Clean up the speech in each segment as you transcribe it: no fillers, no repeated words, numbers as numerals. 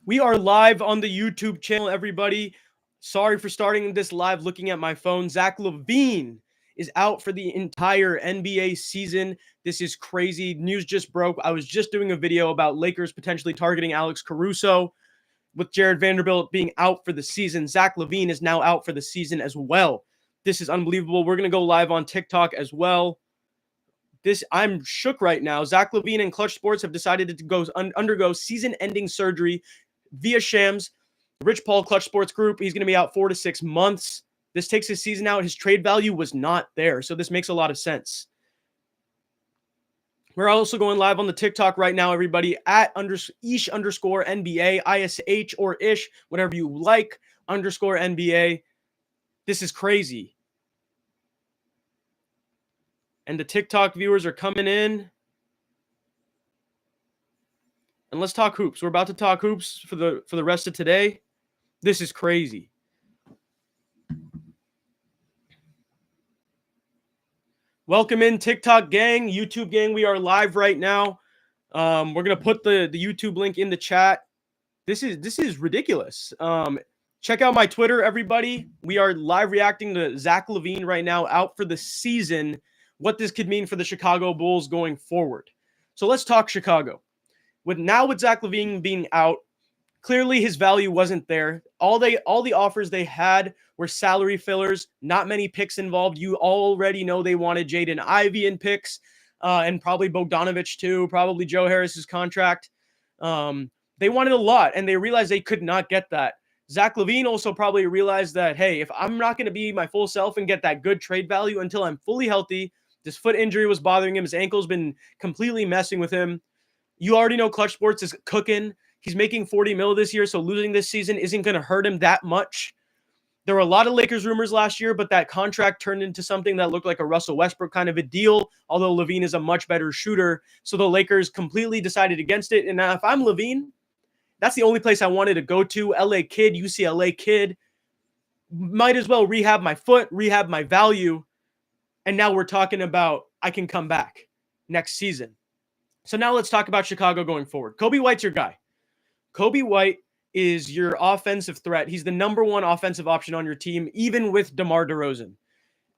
We are live on the YouTube channel, everybody. Sorry for starting this live looking at my phone. Zach Lavine is out for the entire NBA season. This is crazy. News just broke. I was just doing a video about Lakers potentially targeting Alex Caruso. With Jared Vanderbilt being out for the season, Zach Lavine is now out for the season as well. This is unbelievable. We're going to go live on TikTok as well. I'm shook right now. Zach Lavine and Clutch Sports have decided to undergo season-ending surgery via shams. Rich Paul Clutch Sports Group, he's going to be out 4 to 6 months. This takes his season out. His trade value was not there, so this makes a lot of sense. We're also going live on the TikTok right now, everybody, at @ish_NBA, ISH or ish, whatever you like, _NBA. This is crazy. And the TikTok viewers are coming in. And let's talk hoops. We're about to talk hoops for the rest of today. This is crazy. Welcome in, TikTok gang, YouTube gang. We are live right now. We're gonna put the YouTube link in the chat. This is ridiculous. Check out my Twitter, everybody. We are live reacting to Zach Lavine right now, out for the season. What this could mean for the Chicago Bulls going forward. So let's talk Chicago. With Zach Lavine being out, clearly his value wasn't there. All the offers they had were salary fillers, not many picks involved. You already know they wanted Jaden Ivey in picks, and probably Bogdanovich too, probably Joe Harris's contract. They wanted a lot, and they realized they could not get that. Zach Lavine also probably realized that, hey, if I'm not going to be my full self and get that good trade value until I'm fully healthy, this foot injury was bothering him. His ankle's been completely messing with him. You already know Clutch Sports is cooking. He's making $40 million this year, so losing this season isn't going to hurt him that much. There were a lot of Lakers rumors last year, but that contract turned into something that looked like a Russell Westbrook kind of a deal, although Lavine is a much better shooter. So the Lakers completely decided against it. And now if I'm Lavine, that's the only place I wanted to go to. LA kid, UCLA kid. Might as well rehab my foot, rehab my value. And now we're talking about I can come back next season. So now let's talk about Chicago going forward. Coby White's your guy. Coby White is your offensive threat. He's the number one offensive option on your team, even with DeMar DeRozan.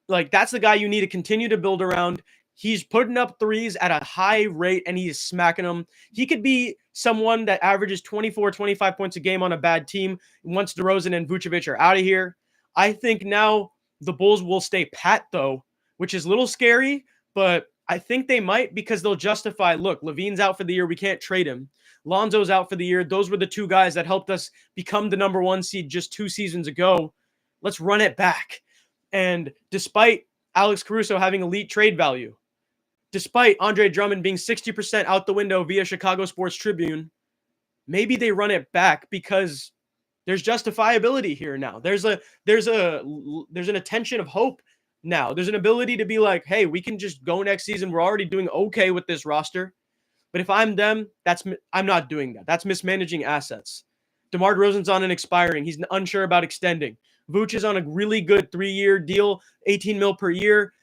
Like, that's the guy you need to continue to build around. He's putting up threes at a high rate, and he's smacking them. He could be someone that averages 24, 25 points a game on a bad team once DeRozan and Vucevic are out of here. I think now the Bulls will stay pat, though, which is a little scary, but I think they might, because they'll justify, look, Lavine's out for the year. We can't trade him. Lonzo's out for the year. Those were the two guys that helped us become the number one seed just 2 seasons ago. Let's run it back. And despite Alex Caruso having elite trade value, despite Andre Drummond being 60% out the window via Chicago Sports Tribune, maybe they run it back because there's justifiability here now. There's an attention of hope now. There's an ability to be like, hey, we can just go next season. We're already doing okay with this roster. But if I'm them, I'm not doing that. That's mismanaging assets. DeMar DeRozan's on an expiring. He's unsure about extending. Vooch is on a really good 3-year deal, $18 million per year.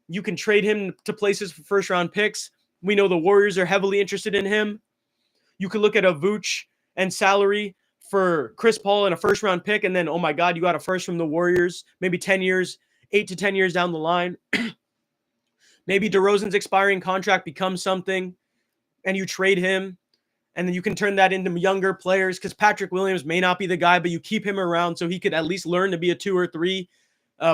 You can trade him to places for first-round picks. We know the Warriors are heavily interested in him. You could look at a Vooch and salary for Chris Paul and a first-round pick, and then, oh my God, you got a first from the Warriors, maybe 10 years, 8 to 10 years down the line. Maybe DeRozan's expiring contract becomes something, and you trade him, and then you can turn that into younger players, because Patrick Williams may not be the guy, but you keep him around so he could at least learn to be a 2 or 3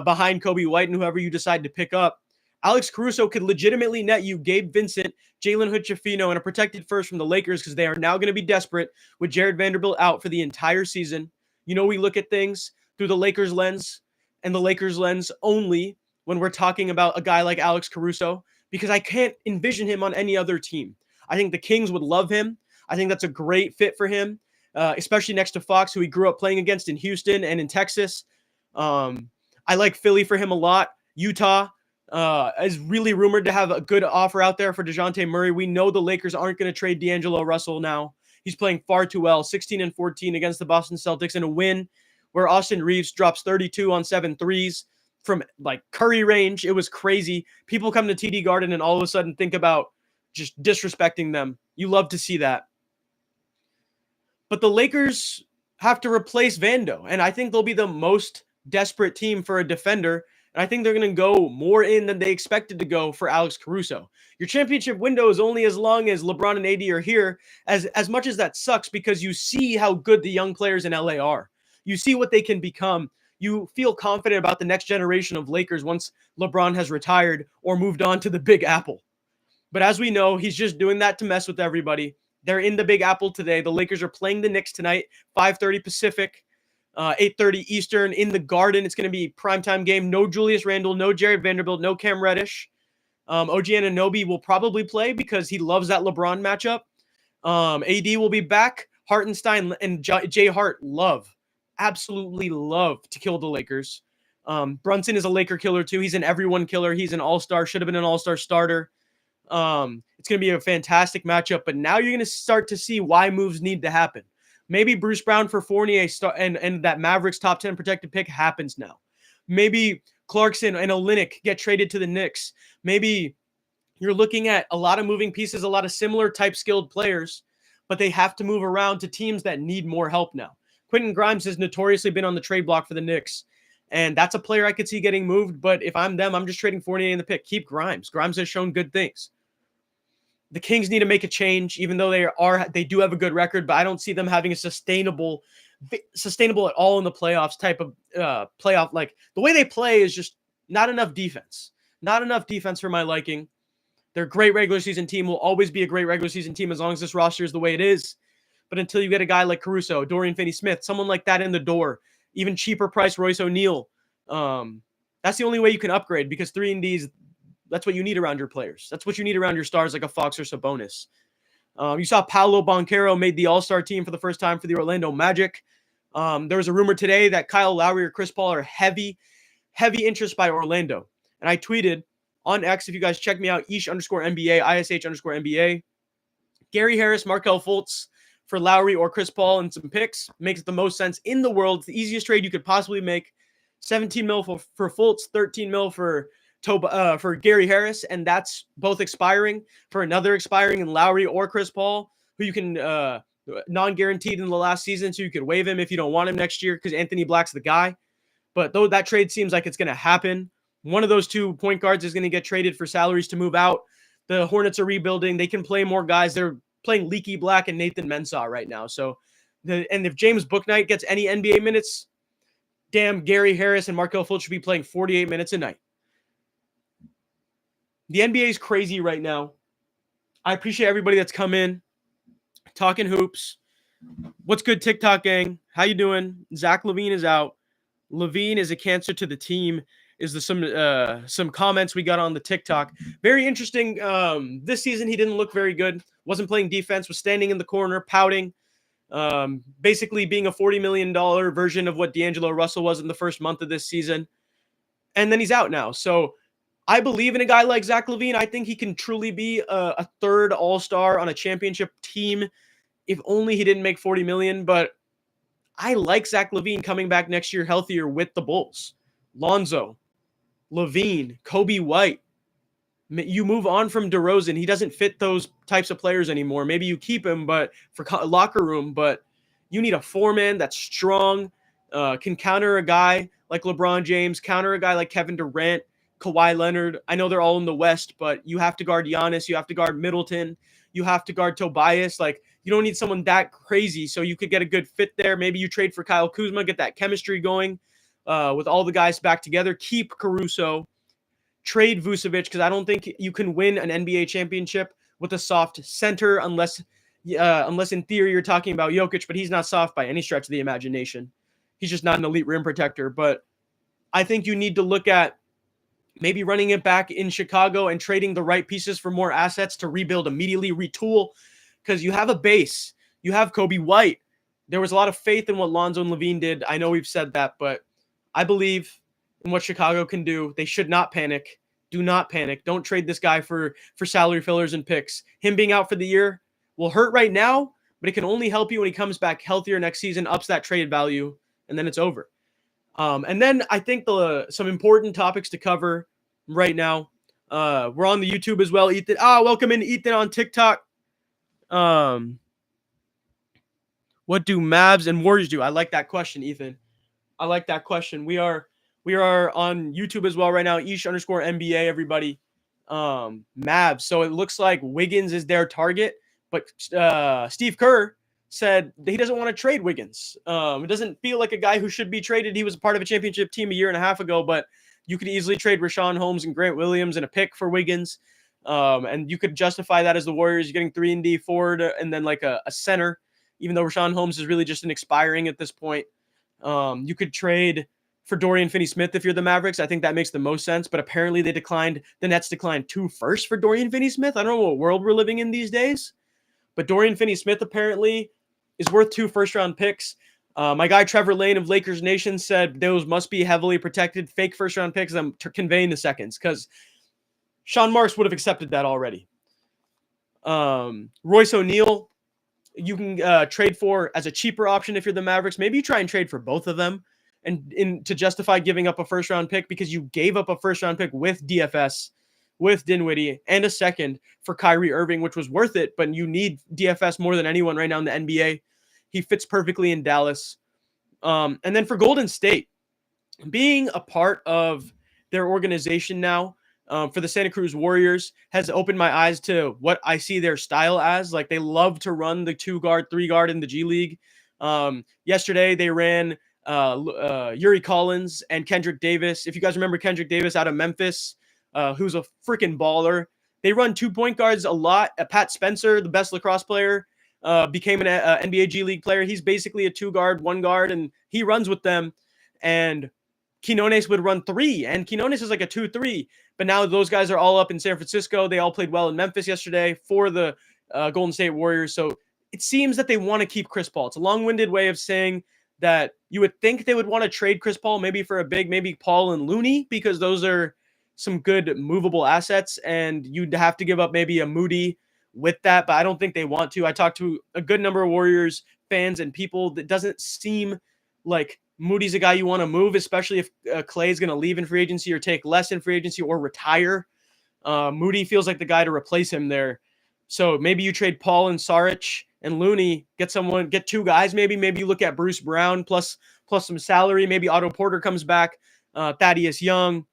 behind Coby White and whoever you decide to pick up. Alex Caruso could legitimately net you Gabe Vincent, Jalen Hood-Schifino, and a protected first from the Lakers, because they are now going to be desperate with Jared Vanderbilt out for the entire season. You know, we look at things through the Lakers lens and the Lakers lens only when we're talking about a guy like Alex Caruso, because I can't envision him on any other team. I think the Kings would love him. I think that's a great fit for him, especially next to Fox, who he grew up playing against in Houston and in Texas. I like Philly for him a lot. Utah is really rumored to have a good offer out there for Dejounte Murray. We know the Lakers aren't going to trade D'Angelo Russell now. He's playing far too well, 16-14 against the Boston Celtics in a win where Austin Reeves drops 32 on 7 threes from like Curry range. It was crazy. People come to TD Garden and all of a sudden think about just disrespecting them. You love to see that. But the Lakers have to replace Vando, and I think they'll be the most desperate team for a defender. And I think they're going to go more in than they expected to go for Alex Caruso. Your championship window is only as long as LeBron and AD are here, as much as that sucks, because you see how good the young players in LA are. You see what they can become. You feel confident about the next generation of Lakers once LeBron has retired or moved on to the Big Apple. But as we know, he's just doing that to mess with everybody. They're in the Big Apple today. The Lakers are playing the Knicks tonight, 5:30 Pacific, 8:30 Eastern in the Garden. It's going to be primetime game. No Julius Randle, no Jared Vanderbilt, no Cam Reddish. OG Anunoby will probably play because he loves that LeBron matchup. AD will be back. Hartenstein and Jay Hart absolutely love to kill the Lakers. Brunson is a Laker killer too. He's an everyone killer. He's an all-star, should have been an all-star starter. It's going to be a fantastic matchup, but now you're going to start to see why moves need to happen. Maybe Bruce Brown for Fournier and that Mavericks top 10 protected pick happens now. Maybe Clarkson and Olynyk get traded to the Knicks. Maybe you're looking at a lot of moving pieces, a lot of similar type skilled players, but they have to move around to teams that need more help now. Quentin Grimes has notoriously been on the trade block for the Knicks, and that's a player I could see getting moved, but if I'm them, I'm just trading Fournier in the pick. Keep Grimes. Grimes has shown good things. The Kings need to make a change, even though they do have a good record, but I don't see them having a sustainable at all in the playoffs type of playoff. Like the way they play is just not enough defense. Not enough defense for my liking. They're a great regular season team, will always be a great regular season team as long as this roster is the way it is. But until you get a guy like Caruso, Dorian Finney-Smith, someone like that in the door, even cheaper price Royce O'Neal, that's the only way you can upgrade, because 3-and-Ds, that's what you need around your players. That's what you need around your stars like a Fox or Sabonis. You saw Paolo Banchero made the All-Star team for the first time for the Orlando Magic. There was a rumor today that Kyle Lowry or Chris Paul are heavy interest by Orlando. And I tweeted on X, if you guys check me out, _NBA, ISH_NBA. Gary Harris, Markelle Fultz for Lowry or Chris Paul and some picks makes the most sense in the world. It's the easiest trade you could possibly make. 17 mil for Fultz, 13 mil for Gary Harris, and that's both expiring for another expiring in Lowry or Chris Paul, who you can non-guaranteed in the last season, so you could waive him if you don't want him next year because Anthony Black's the guy. But though that trade seems like it's going to happen, one of those two point guards is going to get traded for salaries to move out. The Hornets are rebuilding. They can play more guys. They're playing Leaky Black and Nathan Mensah right now. So, and if James Bouknight gets any NBA minutes, damn, Gary Harris and Markelle Fultz should be playing 48 minutes a night. The NBA is crazy right now. I appreciate everybody that's come in, talking hoops. What's good, TikTok gang? How you doing? Zach Lavine is out. Lavine is a cancer to the team. Is some comments we got on the TikTok. Very interesting. This season he didn't look very good. Wasn't playing defense. Was standing in the corner, pouting. Basically being a $40 million version of what D'Angelo Russell was in the first month of this season. And then he's out now. So I believe in a guy like Zach Lavine. I think he can truly be a third all-star on a championship team, if only he didn't make $40 million. But I like Zach Lavine coming back next year healthier with the Bulls. Lonzo, Lavine, Kobe White. You move on from DeRozan. He doesn't fit those types of players anymore. Maybe you keep him, but for locker room. But you need a four-man that's strong, can counter a guy like LeBron James, counter a guy like Kevin Durant, Kawhi Leonard. I know they're all in the West, but you have to guard Giannis. You have to guard Middleton. You have to guard Tobias. Like, you don't need someone that crazy, so you could get a good fit there. Maybe you trade for Kyle Kuzma, get that chemistry going with all the guys back together. Keep Caruso. Trade Vucevic, because I don't think you can win an NBA championship with a soft center unless in theory you're talking about Jokic, but he's not soft by any stretch of the imagination. He's just not an elite rim protector. But I think you need to look at maybe running it back in Chicago and trading the right pieces for more assets to rebuild immediately, retool, because you have a base. You have Kobe White. There was a lot of faith in what Lonzo and Lavine did. I know we've said that, but I believe in what Chicago can do. They should not panic. Do not panic. Don't trade this guy for salary fillers and picks. Him being out for the year will hurt right now, but it can only help you when he comes back healthier next season, ups that trade value, and then it's over. And then I think some important topics to cover right now. We're on the YouTube as well. Ethan, welcome in Ethan on TikTok. What What do Mavs and Warriors do? I like that question, Ethan. I like that question. We are on YouTube as well right now. Ish_NBA, everybody. Mavs. So it looks like Wiggins is their target, but Steve Kerr said he doesn't want to trade Wiggins. It doesn't feel like a guy who should be traded. He was a part of a championship team a year and a half ago, but you could easily trade Rashawn Holmes and Grant Williams and a pick for Wiggins. And you could justify that as the Warriors getting 3-and-D forward and then like a center, even though Rashawn Holmes is really just an expiring at this point. You could trade for Dorian Finney-Smith if you're the Mavericks. I think that makes the most sense, but apparently the Nets declined 2 firsts for Dorian Finney-Smith. I don't know what world we're living in these days, but Dorian Finney-Smith apparently is worth 2 first-round picks. My guy Trevor Lane of Lakers Nation said those must be heavily protected fake first-round picks. I'm conveying the seconds because Sean Marks would have accepted that already. Royce O'Neal, you can trade for as a cheaper option if you're the Mavericks. Maybe you try and trade for both of them and to justify giving up a first-round pick because you gave up a first-round pick with DFS, with Dinwiddie, and a second for Kyrie Irving, which was worth it, but you need DFS more than anyone right now in the NBA. He fits perfectly in Dallas. And then for Golden State, being a part of their organization now, for the Santa Cruz Warriors has opened my eyes to what I see their style as. Like they love to run the 2-guard, 3-guard in the G League. Yesterday they ran Yuri Collins and Kendrick Davis. If you guys remember Kendrick Davis out of Memphis, who's a freaking baller. They run 2 point guards a lot. Pat Spencer, the best lacrosse player, became an NBA G League player. He's basically a 2-guard, 1-guard, and he runs with them. And Quinones would run 3, and Quinones is like a 2-3. But now those guys are all up in San Francisco. They all played well in Memphis yesterday for the Golden State Warriors. So it seems that they want to keep Chris Paul. It's a long-winded way of saying that you would think they would want to trade Chris Paul maybe for a big, maybe Paul and Looney, because those are some good movable assets, and you'd have to give up maybe a Moody with that, but I don't think they want to. I talked to a good number of Warriors fans and people that doesn't seem like Moody's a guy you want to move, especially if Clay is going to leave in free agency or take less in free agency or retire. Moody feels like the guy to replace him there. So maybe you trade Paul and Saric and Looney, get 2 guys. Maybe you look at Bruce Brown plus some salary. Maybe Otto Porter comes back, Thaddeus Young.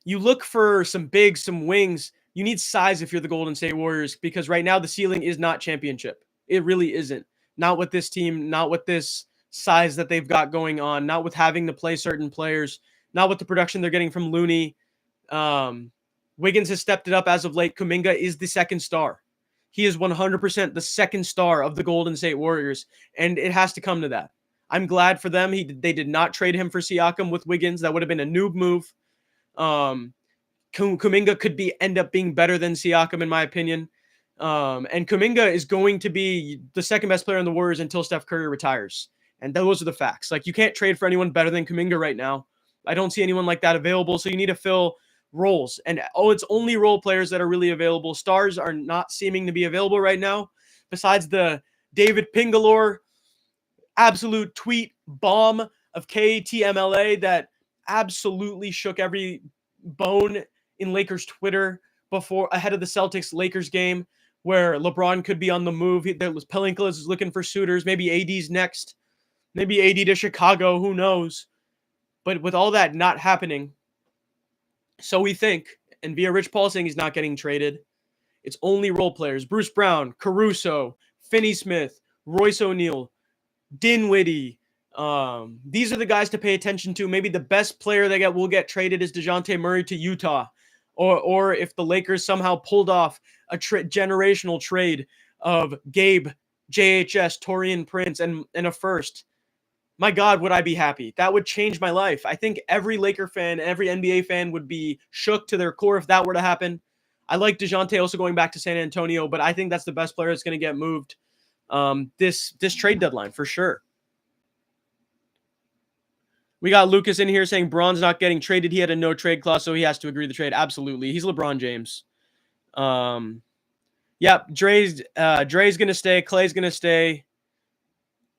You look for some bigs, some wings. You need size if you're the Golden State Warriors, because right now the ceiling is not championship. It really isn't. Not with this team, not with this size that they've got going on, not with having to play certain players, not with the production they're getting from Looney. Wiggins has stepped it up as of late. Kuminga is the second star. He is 100% the second star of the Golden State Warriors, and it has to come to that. I'm glad for them. They did not trade him for Siakam with Wiggins. That would have been a noob move. Kuminga could end up being better than Siakam, in my opinion. And Kuminga is going to be the second best player in the Warriors until Steph Curry retires. And those are the facts. Like, you can't trade for anyone better than Kuminga right now. I don't see anyone like that available, so you need to fill roles. And, it's only role players that are really available. Stars are not seeming to be available right now, besides the David Pingalore absolute tweet bomb of KTMLA that absolutely shook every bone in Lakers Twitter ahead of the Celtics-Lakers game, where LeBron could be on the move. Pelinka is looking for suitors. Maybe AD's next. Maybe AD to Chicago. Who knows? But with all that not happening, so we think, and via Rich Paul saying he's not getting traded, it's only role players. Bruce Brown, Caruso, Finney-Smith, Royce O'Neal, Dinwiddie. These are the guys to pay attention to. Maybe the best player that will get traded is Dejounte Murray to Utah. Or if the Lakers somehow pulled off a generational trade of Gabe, JHS, Taurean Prince, and a first, my God, would I be happy. That would change my life. I think every Laker fan, every NBA fan would be shook to their core if that were to happen. I like DeJounte also going back to San Antonio, but I think that's the best player that's going to get moved this trade deadline for sure. We got Lucas in here saying Braun's not getting traded. He had a no trade clause, so he has to agree to the trade. Absolutely. He's LeBron James. Yeah, Dre's going to stay. Clay's going to stay.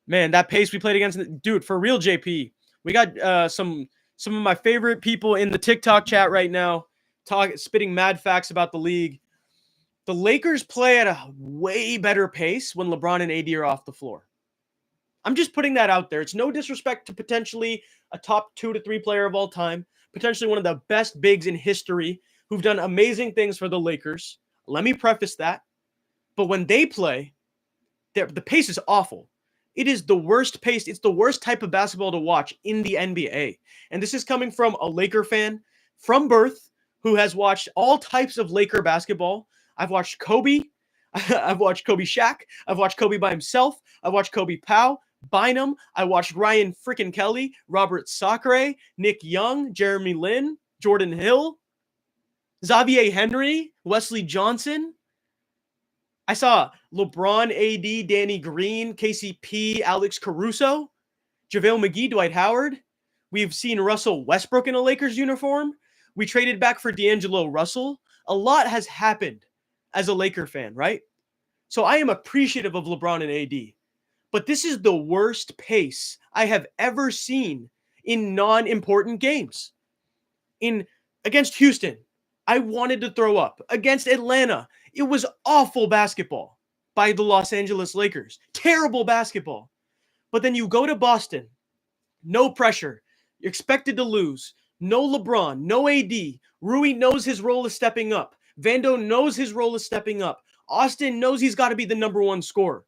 Man, that pace we played against, dude, for real, JP. We got some of my favorite people in the TikTok chat right now spitting mad facts about the league. The Lakers play at a way better pace when LeBron and AD are off the floor. I'm just putting that out there. It's no disrespect to potentially a top 2 to 3 player of all time, potentially one of the best bigs in history who've done amazing things for the Lakers. Let me preface that. But when they play, the pace is awful. It is the worst pace. It's the worst type of basketball to watch in the NBA. And this is coming from a Laker fan from birth who has watched all types of Laker basketball. I've watched Kobe. I've watched Kobe Shaq. I've watched Kobe by himself. I've watched Kobe Powell, Bynum. I watched Ryan freaking Kelly, Robert Sacre, Nick Young, Jeremy Lin, Jordan Hill, Xavier Henry, Wesley Johnson. I saw LeBron, AD, Danny Green, KCP, Alex Caruso, JaVale McGee, Dwight Howard. We've seen Russell Westbrook in a Lakers uniform. We traded back for D'Angelo Russell. A lot has happened as a Laker fan, right? So I am appreciative of LeBron and AD. But this is the worst pace I have ever seen in non-important games. Against Houston, I wanted to throw up. Against Atlanta, it was awful basketball by the Los Angeles Lakers. Terrible basketball. But then you go to Boston, no pressure. You're expected to lose. No LeBron, no AD. Rui knows his role is stepping up. Vando knows his role is stepping up. Austin knows he's got to be the number one scorer.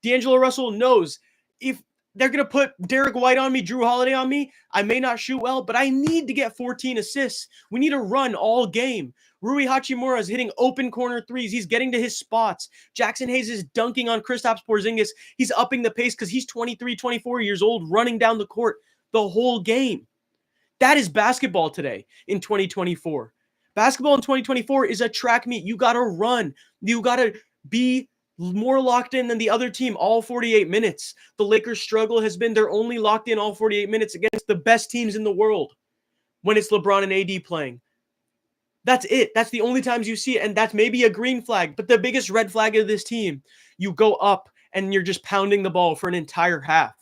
D'Angelo Russell knows if they're going to put Derek White on me, Drew Holiday on me, I may not shoot well, but I need to get 14 assists. We need to run all game. Rui Hachimura is hitting open corner threes. He's getting to his spots. Jackson Hayes is dunking on Kristaps Porzingis. He's upping the pace because he's 23, 24 years old, running down the court the whole game. That is basketball today in 2024. Basketball in 2024 is a track meet. You got to run. You got to be more locked in than the other team all 48 minutes. The Lakers' struggle has been they're only locked in all 48 minutes against the best teams in the world when it's LeBron and AD playing. That's it. That's the only times you see it, and that's maybe a green flag. But the biggest red flag of this team, you go up and you're just pounding the ball for an entire half.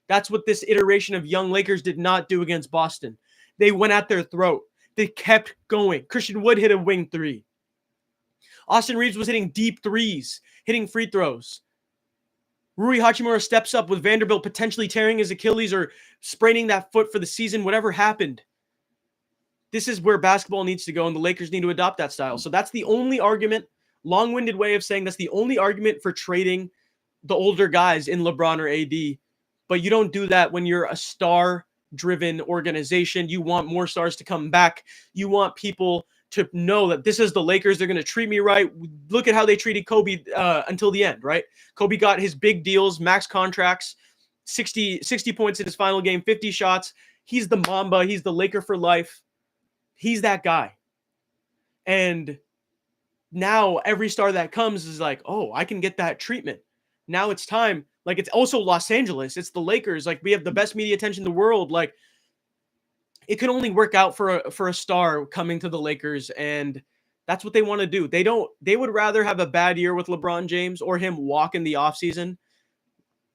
That's what this iteration of young Lakers did not do against Boston. They went at their throat. They kept going. Christian Wood hit a wing three. Austin Reeves was hitting deep threes, hitting free throws. Rui Hachimura steps up with Vanderbilt potentially tearing his Achilles or spraining that foot for the season, whatever happened. This is where basketball needs to go, and the Lakers need to adopt that style. So that's the only argument, long-winded way of saying that's the only argument for trading the older guys in LeBron or AD. But you don't do that when you're a star-driven organization. You want more stars to come back. You want people to know that this is the Lakers. They're going to treat me right. Look at how they treated Kobe until the end, right? Kobe got his big deals, max contracts, 60 points in his final game, 50 shots. He's the Mamba. He's the Laker for life. He's that guy. And now every star that comes is like, oh, I can get that treatment. Now it's time. Like, it's also Los Angeles. It's the Lakers. Like, we have the best media attention in the world. Like, it can only work out for a star coming to the Lakers, and that's what they want to do. They would rather have a bad year with LeBron James or him walk in the offseason,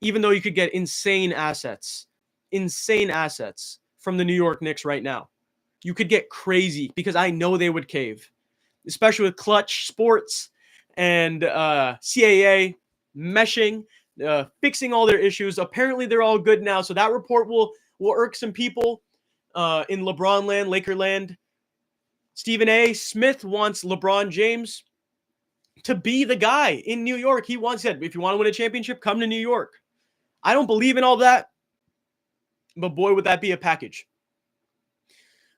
even though you could get insane assets from the New York Knicks right now. You could get crazy because I know they would cave, especially with Clutch Sports and CAA meshing, fixing all their issues. Apparently, they're all good now, so that report will irk some people in LeBron land, Laker land. Stephen A. Smith wants LeBron James to be the guy in New York. He wants it. If you want to win a championship, come to New York. I don't believe in all that, but boy, would that be a package.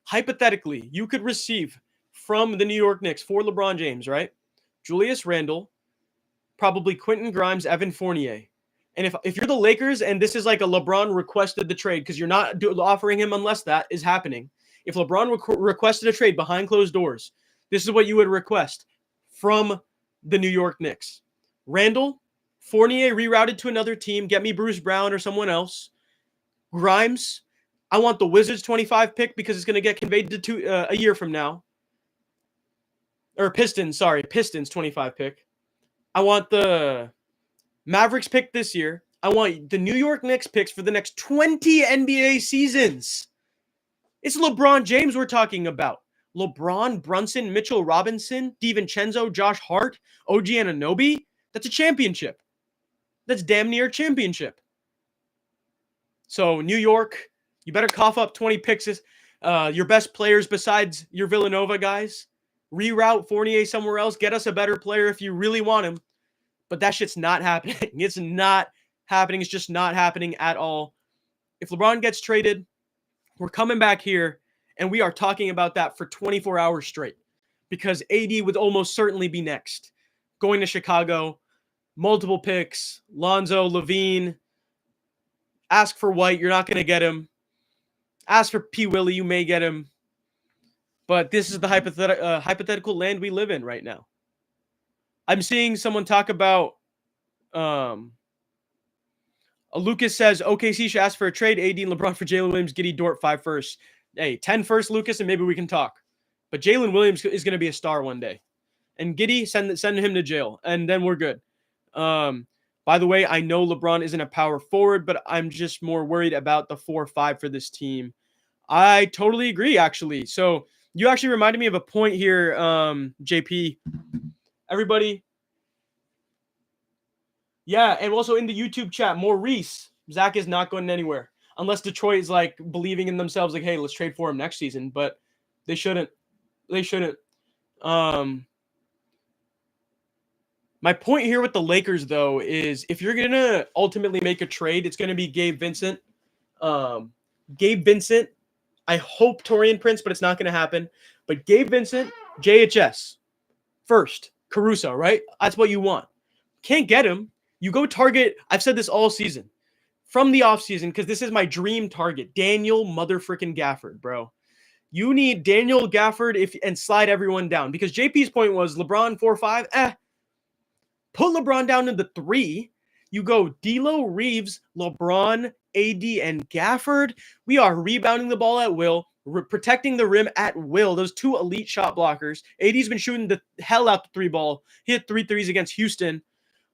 Hypothetically, you could receive from the New York Knicks for LeBron James, right? Julius Randle, probably Quentin Grimes, Evan Fournier. And if you're the Lakers and this is like a LeBron requested the trade because you're not offering him unless that is happening. If LeBron requested a trade behind closed doors, this is what you would request from the New York Knicks. Randle, Fournier rerouted to another team. Get me Bruce Brown or someone else. Grimes, I want the Wizards 25 pick because it's going to get conveyed to a year from now. Or Pistons 25 pick. I want the Mavericks pick this year. I want the New York Knicks picks for the next 20 NBA seasons. It's LeBron James we're talking about. LeBron, Brunson, Mitchell Robinson, DiVincenzo, Josh Hart, OG Anunoby. That's a championship. That's damn near a championship. So New York, you better cough up 20 picks. Your best players besides your Villanova guys. Reroute Fournier somewhere else. Get us a better player if you really want him. But that shit's not happening. It's not happening. It's just not happening at all. If LeBron gets traded, we're coming back here, and we are talking about that for 24 hours straight. Because AD would almost certainly be next. Going to Chicago, multiple picks, Lonzo, Lavine. Ask for White, you're not going to get him. Ask for P. Willie, you may get him. But this is the hypothetical land we live in right now. I'm seeing someone talk about Lucas says OKC should ask for a trade. AD and LeBron for Jalen Williams, Giddey, Dort, 5 first. Hey, 10 first, Lucas, and maybe we can talk. But Jalen Williams is going to be a star one day. And Giddey, send him to jail, and then we're good. By the way, I know LeBron isn't a power forward, but I'm just more worried about the 4-5 for this team. I totally agree, actually. So you actually reminded me of a point here, JP. Everybody. Yeah, and also in the YouTube chat, Maurice. Zach is not going anywhere. Unless Detroit is like believing in themselves, like, hey, let's trade for him next season. But they shouldn't. They shouldn't. My point here with the Lakers, though, is if you're going to ultimately make a trade, it's going to be Gabe Vincent. Gabe Vincent, I hope Taurean Prince, but it's not going to happen. But Gabe Vincent, JHS, first, Caruso, right? That's what you want. Can't get him. You go target, I've said this all season, from the offseason, because this is my dream target, Daniel motherfucking Gafford, bro. You need Daniel Gafford and slide everyone down. Because JP's point was LeBron 4-5, Put LeBron down to the 3. You go D'Lo, Reeves, LeBron, AD, and Gafford. We are rebounding the ball at will, protecting the rim at will. Those 2 elite shot blockers. AD's been shooting the hell out the 3 ball. He hit 3 threes against Houston.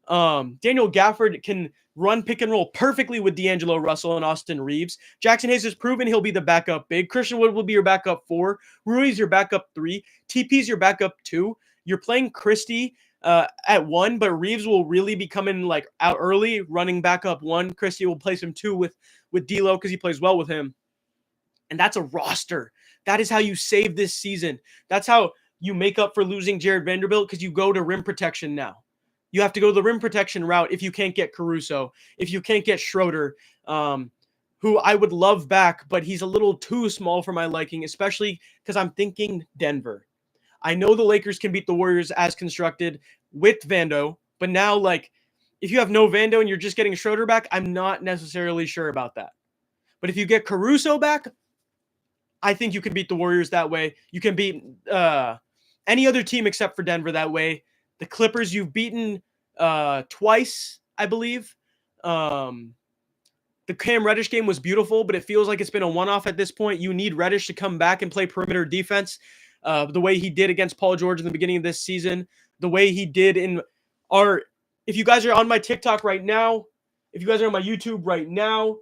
Daniel Gafford can run pick and roll perfectly with D'Angelo Russell and Austin Reeves. Jackson Hayes has proven he'll be the backup big. Christian Wood will be your backup 4. Rui's your backup 3. TP's your backup 2. You're playing Christie at 1, but Reeves will really be coming like out early, running back up 1. Christie will place him 2 with D'Lo because he plays well with him. And that's a roster. That is how you save this season. That's how you make up for losing Jared Vanderbilt, because you go to rim protection now. You have to go the rim protection route if you can't get Caruso, if you can't get Schroeder, who I would love back, but he's a little too small for my liking, especially because I'm thinking Denver. I know the Lakers can beat the Warriors as constructed with Vando, but now, like, if you have no Vando and you're just getting Schroeder back, I'm not necessarily sure about that. But if you get Caruso back, I think you can beat the Warriors that way. You can beat any other team except for Denver that way. The Clippers, you've beaten twice, I believe. The Cam Reddish game was beautiful, but it feels like it's been a one-off at this point. You need Reddish to come back and play perimeter defense the way he did against Paul George in the beginning of this season, the way he did in our – if you guys are on my TikTok right now, if you guys are on my YouTube right now,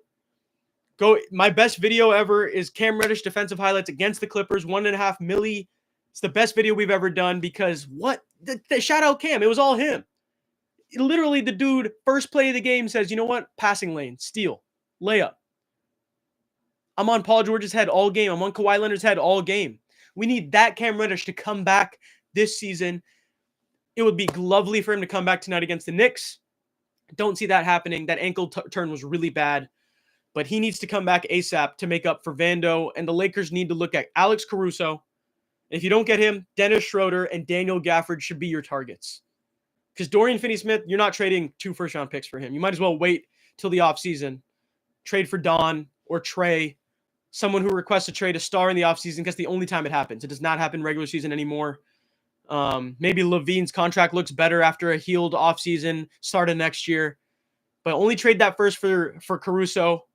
go – my best video ever is Cam Reddish defensive highlights against the Clippers, 1.5 milli. It's the best video we've ever done because what? The shout out Cam. It was all him. Literally, the dude, first play of the game says, you know what? Passing lane, steal, layup. I'm on Paul George's head all game. I'm on Kawhi Leonard's head all game. We need that Cam Reddish to come back this season. It would be lovely for him to come back tonight against the Knicks. Don't see that happening. That ankle turn was really bad. But he needs to come back ASAP to make up for Vando. And the Lakers need to look at Alex Caruso. If you don't get him, Dennis Schroeder and Daniel Gafford should be your targets. Because Dorian Finney-Smith, you're not trading 2 first-round picks for him. You might as well wait till the offseason. Trade for Don or Trey, someone who requests to trade a star in the offseason, because the only time it happens. It does not happen regular season anymore. Maybe Lavine's contract looks better after a healed offseason, start of next year. But only trade that first for Caruso,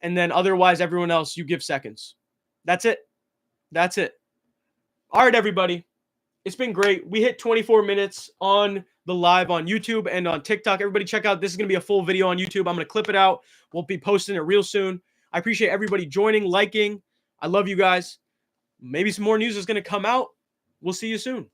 and then otherwise everyone else you give seconds. That's it. That's it. All right, everybody. It's been great. We hit 24 minutes on the live on YouTube and on TikTok. Everybody check out. This is going to be a full video on YouTube. I'm going to clip it out. We'll be posting it real soon. I appreciate everybody joining, liking. I love you guys. maybe some more news is going to come out. We'll see you soon.